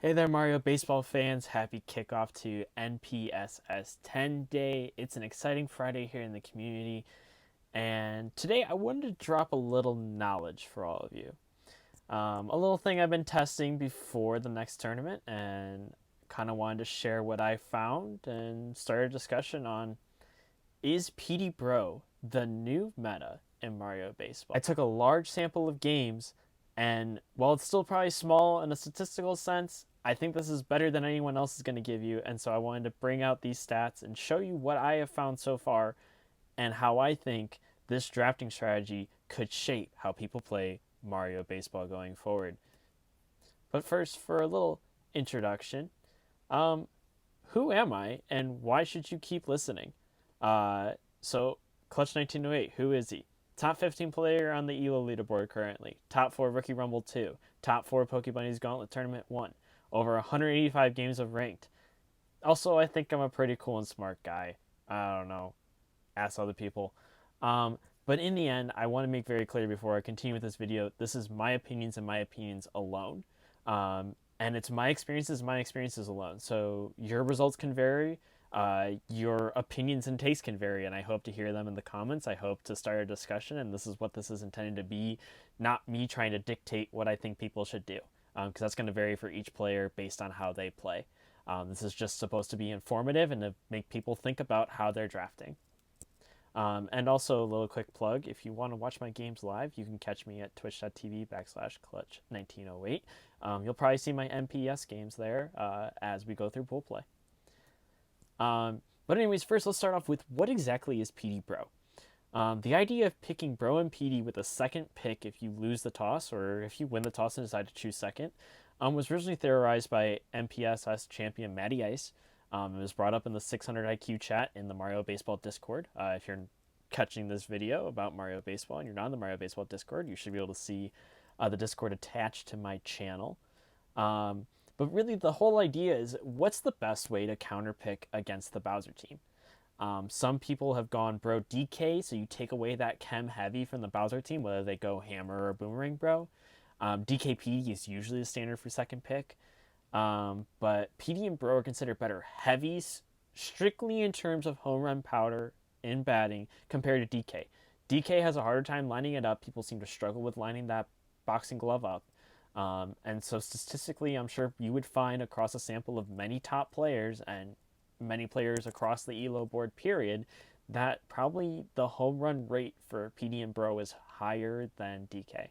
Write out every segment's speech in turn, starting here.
Hey there, Mario Baseball fans. Happy kickoff to NPSS 10 Day. It's an exciting Friday here in the community. And today I wanted to drop a little knowledge for all of you. A little thing I've been testing before the next tournament and kind of wanted to share what I found and start a discussion on is Petey Bro the new meta in Mario Baseball? I took a large sample of games, and while it's still probably small in a statistical sense, I think this is better than anyone else is going to give you, and so I wanted to bring out these stats and show you what I have found so far and how I think this drafting strategy could shape how people play Mario Baseball going forward. But first, for a little introduction, um, who am I and why should you keep listening? So Clutch 1908, who is he? Top 15 player on the ELO leaderboard currently. Top 4 Rookie Rumble 2. Top 4 Pokebunnies Gauntlet Tournament 1. Over 185 games of ranked. Also, I think I'm a pretty cool and smart guy. I don't know. Ask other people. But in the end, I want to make very clear before I continue with this video, this is my opinions and my opinions alone. And it's my experiences alone. So your results can vary. Your opinions and tastes can vary, and I hope to hear them in the comments. I hope to start a discussion, and this is what this is intended to be, not me trying to dictate what I think people should do, because that's going to vary for each player based on how they play. This is just supposed to be informative and to make people think about how they're drafting. And also a little quick plug, if you want to watch my games live, you can catch me at twitch.tv/clutch1908. You'll probably see my MPS games there as we go through pool play. But anyways, first let's start off with what exactly is PD Bro? The idea of picking Bro and PD with a second pick if you lose the toss or if you win the toss and decide to choose second was originally theorized by MPSS champion Matty Ice. It was brought up in the 600 IQ chat in the Mario Baseball Discord. If you're catching this video about Mario Baseball and you're not in the Mario Baseball Discord, you should be able to see the Discord attached to my channel. But really, the whole idea is what's the best way to counterpick against the Bowser team? Some people have gone Bro DK, so you take away that Chem heavy from the Bowser team, whether they go Hammer or Boomerang Bro. DK PD is usually the standard for second pick. But PD and Bro are considered better heavies, strictly in terms of home run powder in batting compared to DK. DK has a harder time lining it up. People seem to struggle with lining that boxing glove up. And so statistically, I'm sure you would find across a sample of many top players and many players across the ELO board period that probably the home run rate for PD and Bro is higher than DK.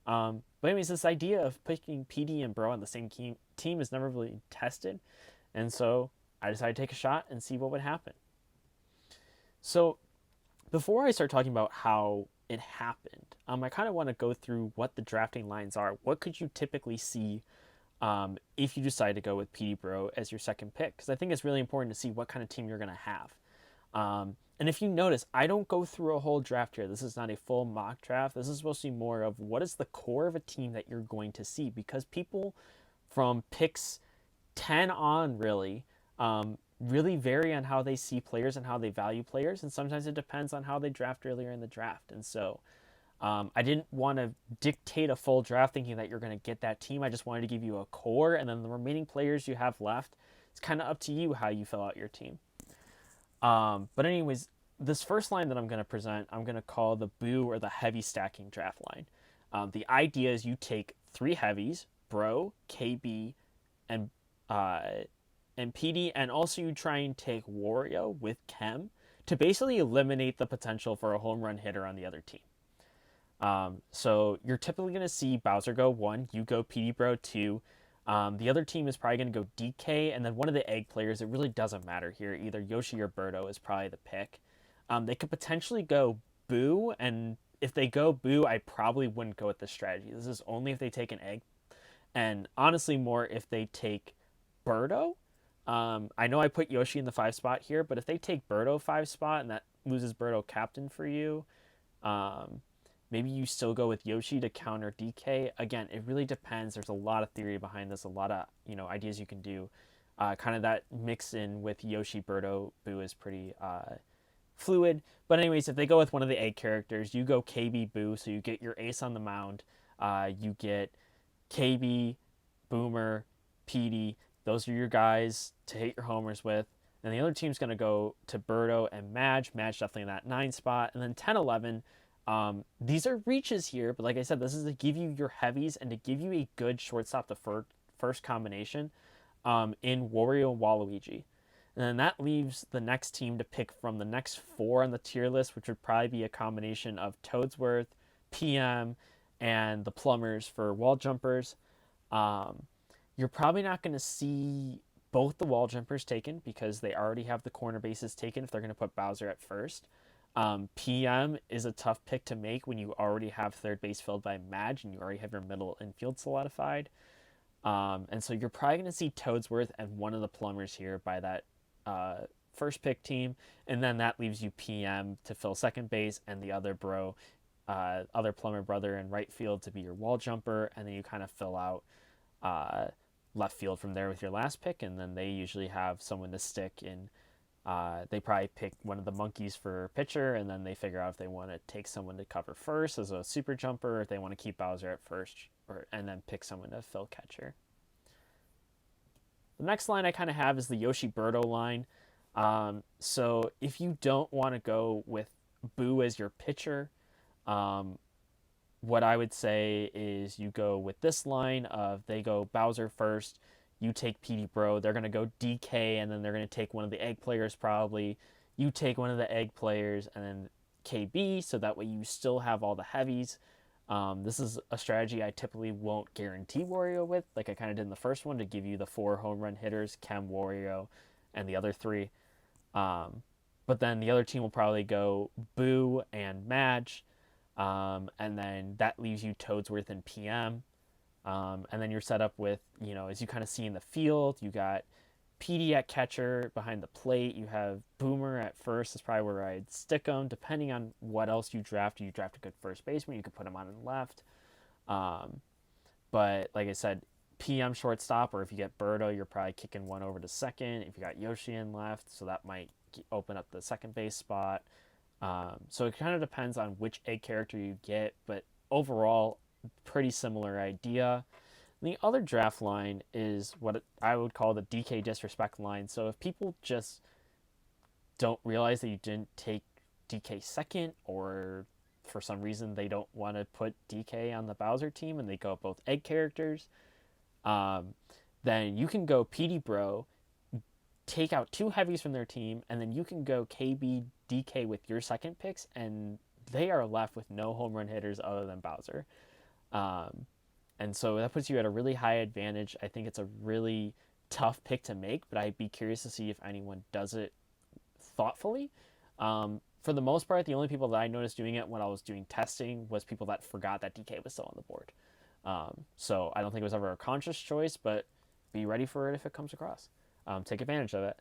But anyways, this idea of picking PD and Bro on the same team is never really tested. And so I decided to take a shot and see what would happen. So before I start talking about how it happened, I kind of want to go through what the drafting lines are. What could you typically see if you decide to go with PD Bro as your second pick? Because I think it's really important to see what kind of team you're going to have. And if you notice, I don't go through a whole draft here. This is not a full mock draft. This is supposed to be more of what is the core of a team that you're going to see. Because people from picks 10 on really vary on how they see players and how they value players. And sometimes it depends on how they draft earlier in the draft. And so I didn't want to dictate a full draft thinking that you're going to get that team. I just wanted to give you a core. And then the remaining players you have left, it's kind of up to you how you fill out your team. But anyways, this first line that I'm going to present, I'm going to call the Boo or the heavy stacking draft line. The idea is you take 3 heavies, Bro, KB, and PD, and also you try and take Wario with Chem to basically eliminate the potential for a home run hitter on the other team. So you're typically going to see Bowser go 1, you go PD Bro 2, the other team is probably going to go DK, and then one of the egg players, it really doesn't matter here. Either Yoshi or Birdo is probably the pick. They could potentially go Boo, and if they go Boo, I probably wouldn't go with this strategy. This is only if they take an egg, and honestly more if they take Birdo. I know I put Yoshi in the 5 spot here, but if they take Birdo 5 spot and that loses Birdo captain for you, maybe you still go with Yoshi to counter DK. Again, it really depends. There's a lot of theory behind this, a lot of ideas you can do. Kind of that mix in with Yoshi, Birdo, Boo is pretty fluid. But anyways, if they go with one of the egg characters, you go KB, Boo, so you get your ace on the mound. You get KB, Boomer, Petey. Those are your guys to hit your homers with. And the other team's going to go to Birdo and Madge. Madge definitely in that 9 spot. And then 10, 11. These are reaches here, but like I said, this is to give you your heavies and to give you a good shortstop to first combination in Wario and Waluigi. And then that leaves the next team to pick from the next 4 on the tier list, which would probably be a combination of Toadsworth, PM, and the Plumbers for wall jumpers. You're probably not going to see both the wall jumpers taken because they already have the corner bases taken if they're going to put Bowser at first. PM is a tough pick to make when you already have third base filled by Madge and you already have your middle infield solidified. And so you're probably going to see Toadsworth and one of the Plumbers here by that first pick team. And then that leaves you PM to fill second base and the other other Plumber brother in right field to be your wall jumper. And then you kind of fill out left field from there with your last pick. And then they usually have someone to stick in. They probably pick one of the monkeys for pitcher, and then they figure out if they want to take someone to cover first as a super jumper, or if they want to keep Bowser at first, and then pick someone to fill catcher. The next line I kind of have is the Yoshi Birdo line. So if you don't want to go with Boo as your pitcher, what I would say is you go with this line of they go Bowser first, you take Petey Bro, they're going to go DK, and then they're going to take one of the egg players probably. You take one of the egg players, and then KB, so that way you still have all the heavies. This is a strategy I typically won't guarantee Wario with, like I kind of did in the first one to give you the 4 home run hitters, Chem, Wario, and the other 3. But then the other team will probably go Boo and Madge, and then that leaves you Toadsworth and PM. And then you're set up with, as you kind of see in the field, you got Petey at catcher behind the plate. You have Boomer at first. That's probably where I'd stick him. Depending on what else you draft a good first baseman, you could put him on in left. But like I said, PM shortstop, or if you get Birdo, you're probably kicking one over to second. If you got Yoshi in left, so that might open up the second base spot. So it kind of depends on which egg character you get, but overall, pretty similar idea. And the other draft line is what I would call the DK disrespect line. So if people just don't realize that you didn't take DK second, or for some reason they don't want to put DK on the Bowser team and they go both egg characters, then you can go Petey Bro, take out 2 heavies from their team, and then you can go KB DK with your second picks, and they are left with no home run hitters other than Bowser. And so that puts you at a really high advantage. I think it's a really tough pick to make, but I'd be curious to see if anyone does it thoughtfully. For the most part, the only people that I noticed doing it when I was doing testing was people that forgot that DK was still on the board. So I don't think it was ever a conscious choice, but be ready for it if it comes across. Take advantage of it.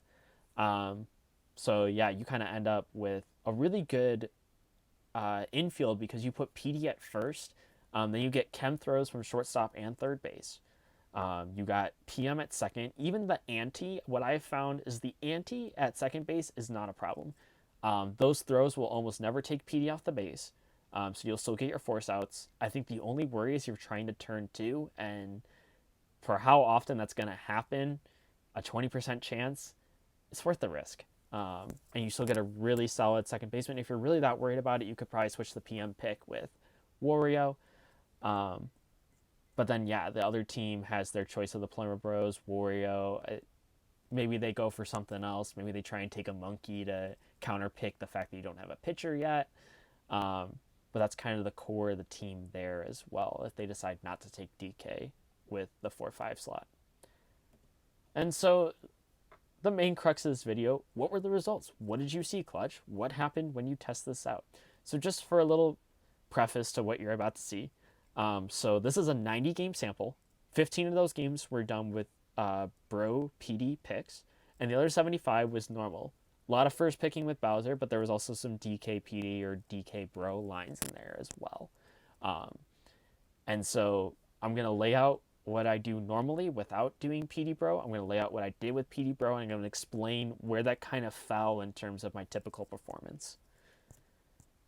So yeah, you kind of end up with a really good infield because you put PD at first. Then you get chem throws from shortstop and third base. You got PM at second. Even the ante, what I've found is the ante at second base is not a problem. Those throws will almost never take PD off the base. So you'll still get your force outs. I think the only worry is you're trying to turn 2, and for how often that's going to happen, a 20% chance, it's worth the risk. And you still get a really solid second baseman. If you're really that worried about it, you could probably switch the PM pick with Wario. But then, yeah, the other team has their choice of the Plumber Bros, Wario. Maybe they go for something else. Maybe they try and take a monkey to counterpick the fact that you don't have a pitcher yet. But that's kind of the core of the team there as well, if they decide not to take DK with the 4-5 slot. And so the main crux of this video, what were the results? What did you see, Clutch? What happened when you test this out? So just for a little preface to what you're about to see, so this is a 90-game sample. 15 of those games were done with Bro PD picks, and the other 75 was normal. A lot of first picking with Bowser, but there was also some DK PD or DK Bro lines in there as well. And so I'm going to lay out what I do normally without doing PD Bro. I'm going to lay out what I did with PD Bro, and I'm going to explain where that kind of fell in terms of my typical performance.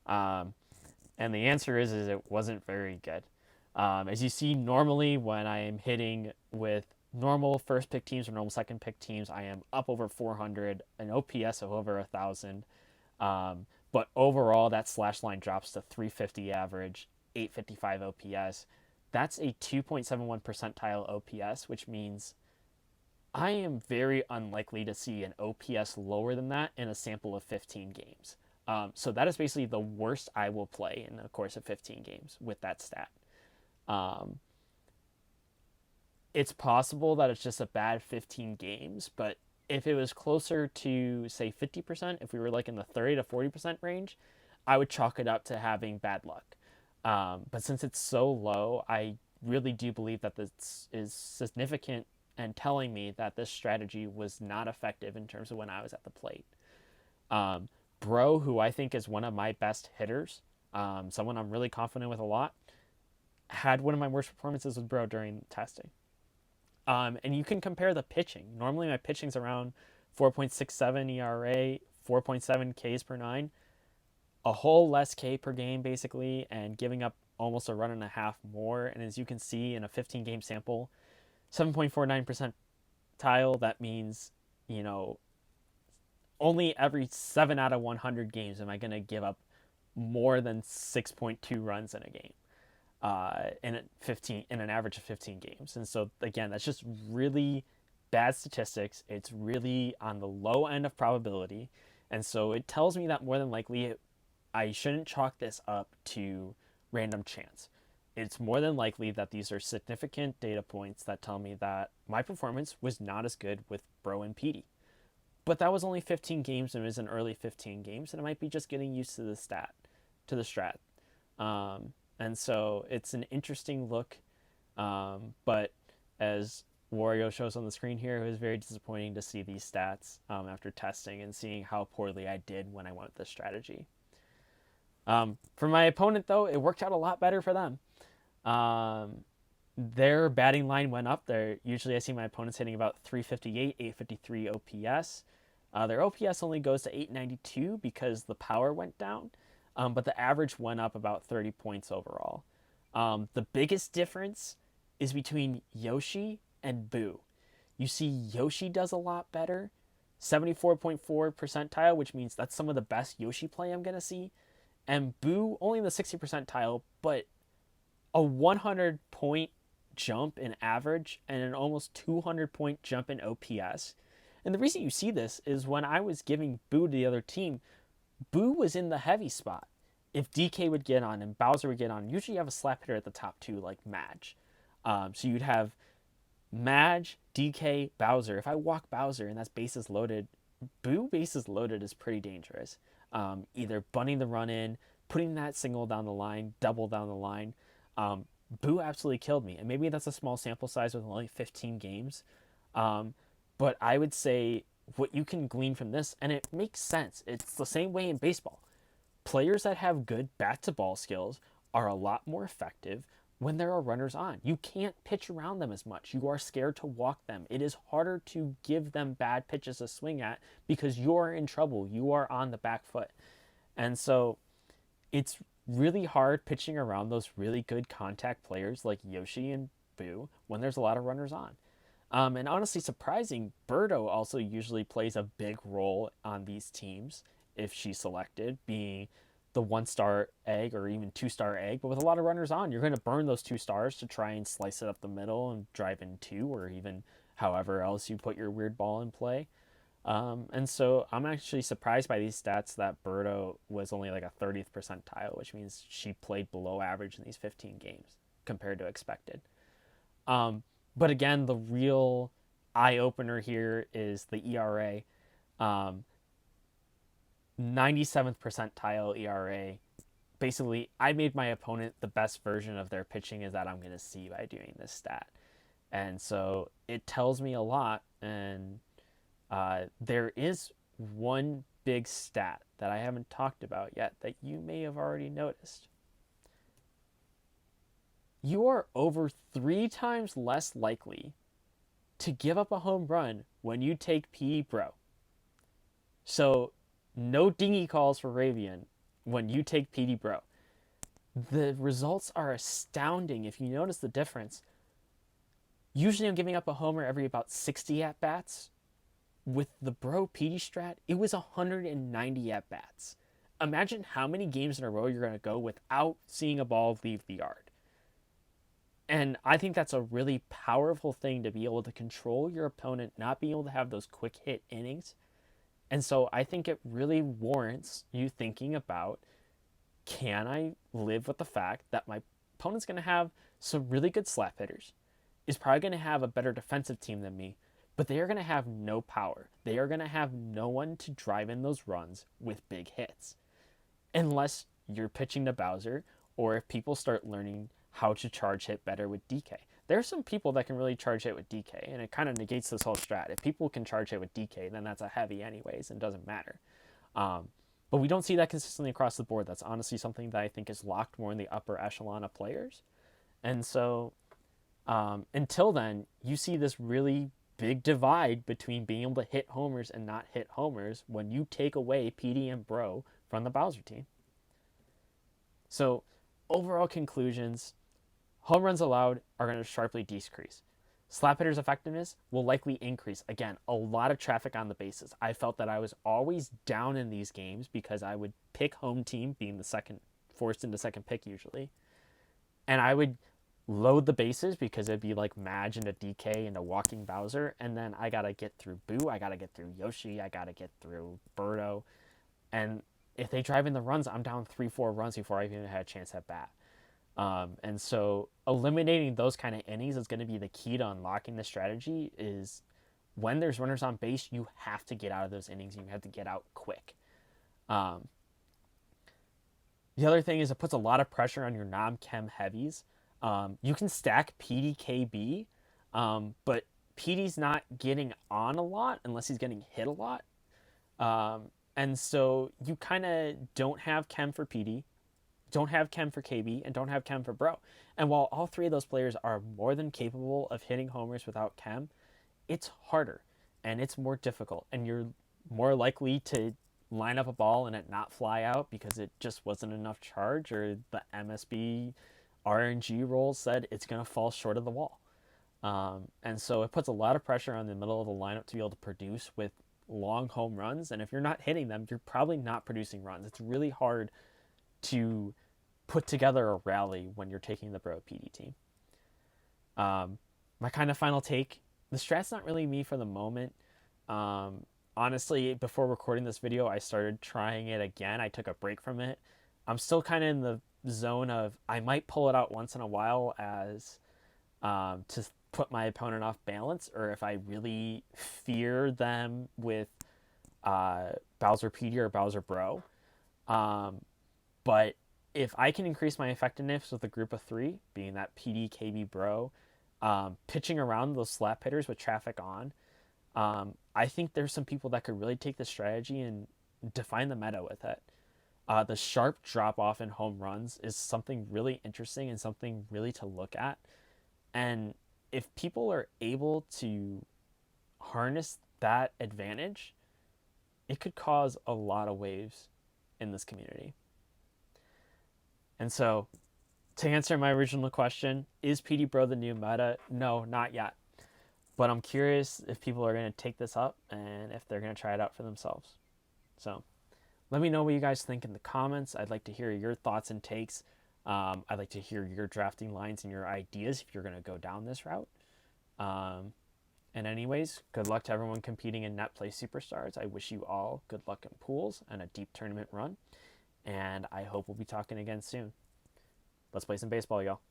And the answer is it wasn't very good. As you see, normally when I am hitting with normal first pick teams or normal second pick teams, I am up over 400, an OPS of over 1,000. But overall, that slash line drops to 350 average, 855 OPS. That's a 2.71 percentile OPS, which means I am very unlikely to see an OPS lower than that in a sample of 15 games. So that is basically the worst I will play in the course of 15 games with that stat. Um, it's possible that it's just a bad 15 games, but if it was closer to, say, 50%, if we were like in the 30 to 40% range, I would chalk it up to having bad luck. But since it's so low, I really do believe that this is significant and telling me that this strategy was not effective in terms of when I was at the plate. Bro, who I think is one of my best hitters, someone I'm really confident with a lot, had one of my worst performances with Bro during testing. And you can compare the pitching. Normally my pitching's around 4.67 ERA, 4.7 Ks per nine, a whole less K per game basically, and giving up almost a run and a half more. And as you can see in a 15 game sample, 7.49 percentile, that means, you know, only every 7 out of 100 games am I going to give up more than 6.2 runs in a game. In an average of 15 games. And so again, that's just really bad statistics. It's really on the low end of probability. And so it tells me that more than likely I shouldn't chalk this up to random chance. It's more than likely that these are significant data points that tell me that my performance was not as good with Bro and Petey. But that was only 15 games and it was an early 15 games, and it might be just getting used to the strat. And so it's an interesting look, but as Wario shows on the screen here, it was very disappointing to see these stats after testing and seeing how poorly I did when I went with this strategy. For my opponent, though, it worked out a lot better for them. Their batting line went up. Usually I see my opponents hitting about 358, 853 OPS. Their OPS only goes to 892 because the power went down. But the average went up about 30 points overall. The biggest difference is between Yoshi and Boo. You see Yoshi does a lot better, 74.4 percentile, which means that's some of the best Yoshi play I'm going to see. And Boo only in the 60 percentile, but a 100 point jump in average and an almost 200 point jump in OPS. And the reason you see this is when I was giving Boo to the other team, Boo was in the heavy spot. If DK would get on and Bowser would get on, usually you have a slap hitter at the top too, like Madge. So you'd have Madge, DK, Bowser. If I walk Bowser and that's bases loaded, Boo bases loaded is pretty dangerous. Either bunting the run in, putting that single down the line, double down the line. Boo absolutely killed me. And maybe that's a small sample size with only 15 games. But I would say what you can glean from this, and it makes sense. It's the same way in baseball. Players that have good bat-to-ball skills are a lot more effective when there are runners on. You can't pitch around them as much. You are scared to walk them. It is harder to give them bad pitches to swing at because you're in trouble. You are on the back foot. And so it's really hard pitching around those really good contact players like Yoshi and Boo when there's a lot of runners on. And honestly surprising, Birdo also usually plays a big role on these teams if she's selected, being the 1-star egg or even 2-star egg. But with a lot of runners on, you're going to burn those 2 stars to try and slice it up the middle and drive in 2, or even however else you put your weird ball in play. And so I'm actually surprised by these stats that Birdo was only like a 30th percentile, which means she played below average in these 15 games compared to expected. But again, the real eye-opener here is the ERA. 97th percentile ERA. Basically, I made my opponent the best version of their pitching is that I'm going to see by doing this stat. And so it tells me a lot. And there is one big stat that I haven't talked about yet that you may have already noticed. You are over 3 times less likely to give up a home run when you take Petey Bro. So no dinghy calls for Ravian when you take Petey Bro. The results are astounding if you notice the difference. Usually I'm giving up a homer every about 60 at bats. With the Bro Petey strat, it was 190 at bats. Imagine how many games in a row you're going to go without seeing a ball leave the yard. And I think that's a really powerful thing, to be able to control your opponent, not being able to have those quick hit innings. And so I think it really warrants you thinking about, can I live with the fact that my opponent's going to have some really good slap hitters, is probably going to have a better defensive team than me, but they are going to have no power. They are going to have no one to drive in those runs with big hits. Unless you're pitching to Bowser, or if people start learning how to charge hit better with DK. There are some people that can really charge hit with DK, and it kind of negates this whole strat. If people can charge hit with DK, then that's a heavy anyways, and doesn't matter. But we don't see that consistently across the board. That's honestly something that I think is locked more in the upper echelon of players. And so until then, you see this really big divide between being able to hit homers and not hit homers when you take away Petey and Bro from the Bowser team. So overall conclusions, home runs allowed are going to sharply decrease. Slap hitters' effectiveness will likely increase. Again, a lot of traffic on the bases. I felt that I was always down in these games because I would pick home team, being the second, forced into second pick usually. And I would load the bases because it'd be like Madge into DK into walking Bowser. And then I got to get through Boo. I got to get through Yoshi. I got to get through Birdo. And if they drive in the runs, I'm down 3-4 runs before I even had a chance at bat. And so eliminating those kind of innings is going to be the key to unlocking the strategy. Is when there's runners on base, you have to get out of those innings. You have to get out quick. The other thing is it puts a lot of pressure on your non-chem heavies. You can stack PDKB, but Petey's not getting on a lot unless he's getting hit a lot. And so you kind of don't have chem for Petey, don't have chem for KB, and don't have chem for Bro. And while all three of those players are more than capable of hitting homers without chem, it's harder and it's more difficult, and you're more likely to line up a ball and it not fly out because it just wasn't enough charge, or the MSB RNG rules said it's going to fall short of the wall. And so it puts a lot of pressure on the middle of the lineup to be able to produce with long home runs. And if you're not hitting them, you're probably not producing runs. It's really hard to put together a rally when you're taking the Bro PD team. My kind of final take, the strat's not really me for the moment. Honestly, before recording this video, I started trying it again. I took a break from it. I'm still kind of in the zone of, I might pull it out once in a while as to put my opponent off balance, or if I really fear them with Bowser PD or Bowser Bro. But if I can increase my effectiveness with a group of three, being that PD, KB, Bro, pitching around those slap hitters with traffic on, I think there's some people that could really take the strategy and define the meta with it. The sharp drop off in home runs is something really interesting and something really to look at. And if people are able to harness that advantage, it could cause a lot of waves in this community. And so, to answer my original question, is PD Bro the new meta? No, not yet. But I'm curious if people are going to take this up and if they're going to try it out for themselves. So, let me know what you guys think in the comments. I'd like to hear your thoughts and takes. I'd like to hear your drafting lines and your ideas if you're going to go down this route. And anyways, good luck to everyone competing in Net Play Superstars. I wish you all good luck in pools and a deep tournament run. And I hope we'll be talking again soon. Let's play some baseball, y'all.